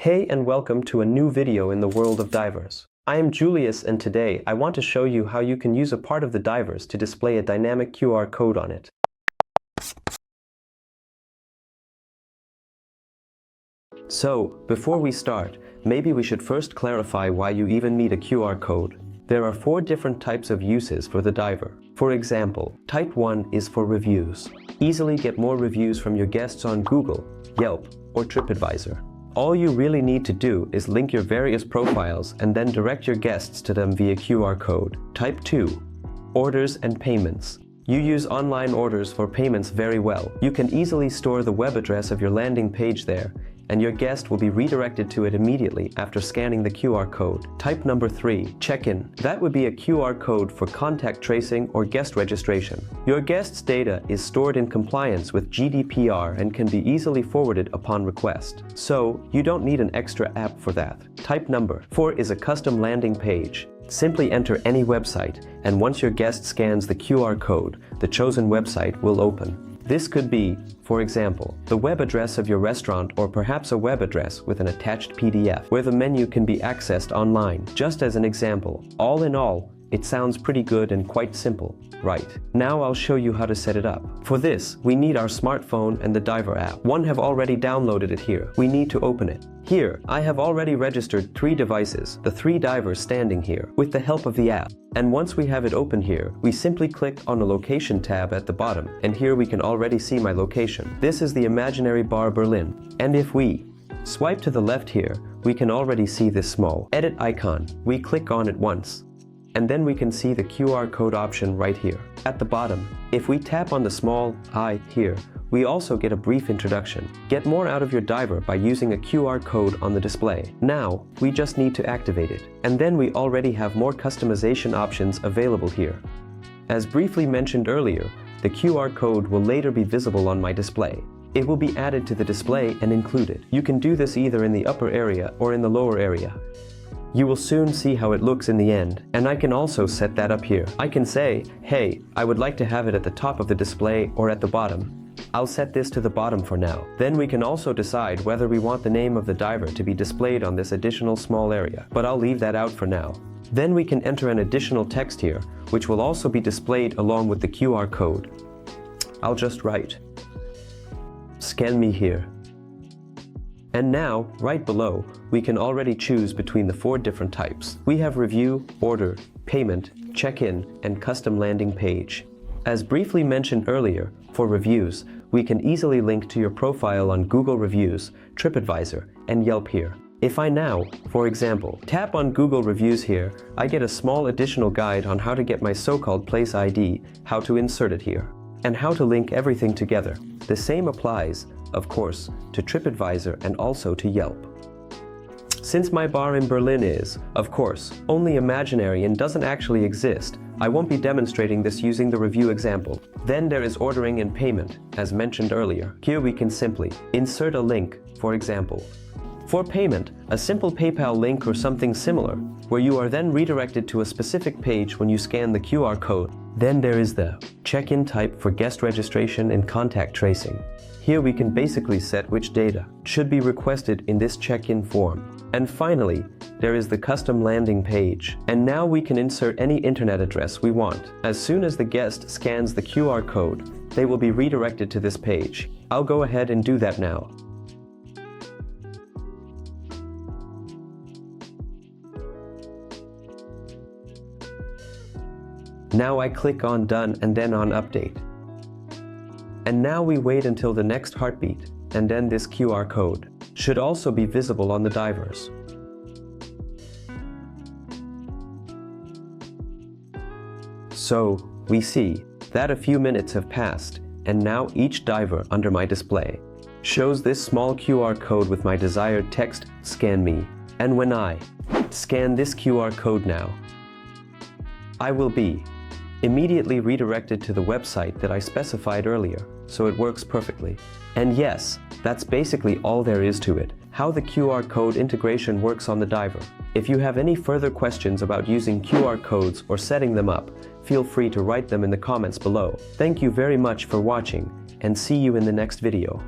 Hey and welcome to a new video in the world of divers. I am Julius and today I want to show you how you can use a part of the divers to display a dynamic QR code on it. So, before we start, maybe we should first clarify why you even need a QR code. There are 4 different types of uses for the diver. For example, type 1 is for reviews. Easily get more reviews from your guests on Google, Yelp, or TripAdvisor. All you really need to do is link your various profiles and then direct your guests to them via QR code. Type 2. Orders and payments. You use online orders for payments very well. You can easily store the web address of your landing page there, and your guest will be redirected to it immediately after scanning the QR code. Type number 3, check-in. That would be a QR code for contact tracing or guest registration. Your guest's data is stored in compliance with GDPR and can be easily forwarded upon request. So, you don't need an extra app for that. Type number 4 is a custom landing page. Simply enter any website, and once your guest scans the QR code, the chosen website will open. This could be, for example, the web address of your restaurant or perhaps a web address with an attached PDF where the menu can be accessed online. Just as an example, all in all, it sounds pretty good and quite simple, right? Now I'll show you how to set it up. For this, we need our smartphone and the Diver app. One have already downloaded it here. We need to open it. Here, I have already registered 3 devices, the 3 divers standing here, with the help of the app. And once we have it open here, we simply click on the location tab at the bottom, and here we can already see my location. This is the imaginary bar Berlin. And if we swipe to the left here, we can already see this small edit icon. We click on it once, and then we can see the QR code option right here. At the bottom, if we tap on the small I here, we also get a brief introduction. Get more out of your diver by using a QR code on the display. Now, we just need to activate it. And then we already have more customization options available here. As briefly mentioned earlier, the QR code will later be visible on my display. It will be added to the display and included. You can do this either in the upper area or in the lower area. You will soon see how it looks in the end, and I can also set that up here. I can say, hey, I would like to have it at the top of the display or at the bottom. I'll set this to the bottom for now. Then we can also decide whether we want the name of the diver to be displayed on this additional small area, but I'll leave that out for now. Then we can enter an additional text here, which will also be displayed along with the QR code. I'll just write, scan me here. And now, right below, we can already choose between the 4 different types. We have review, order, payment, check-in, and custom landing page. As briefly mentioned earlier, for reviews, we can easily link to your profile on Google Reviews, TripAdvisor, and Yelp here. If I now, for example, tap on Google Reviews here, I get a small additional guide on how to get my so-called place ID, how to insert it here, and how to link everything together. The same applies, of course, to TripAdvisor and also to Yelp. Since my bar in Berlin is, of course, only imaginary and doesn't actually exist, I won't be demonstrating this using the review example. Then there is ordering and payment, as mentioned earlier. Here we can simply insert a link, for example. For payment, a simple PayPal link or something similar, where you are then redirected to a specific page when you scan the QR code. Then there is the check-in type for guest registration and contact tracing. Here we can basically set which data should be requested in this check-in form. And finally, there is the custom landing page. And now we can insert any internet address we want. As soon as the guest scans the QR code, they will be redirected to this page. I'll go ahead and do that now. Now I click on Done and then on Update. And now we wait until the next heartbeat, and then this QR code should also be visible on the divers. So, we see that a few minutes have passed, and now each diver under my display shows this small QR code with my desired text, scan me. And when I scan this QR code now, I will be immediately redirected to the website that I specified earlier, so it works perfectly. And yes, that's basically all there is to it, how the QR code integration works on the diver. If you have any further questions about using QR codes or setting them up, feel free to write them in the comments below. Thank you very much for watching, and see you in the next video.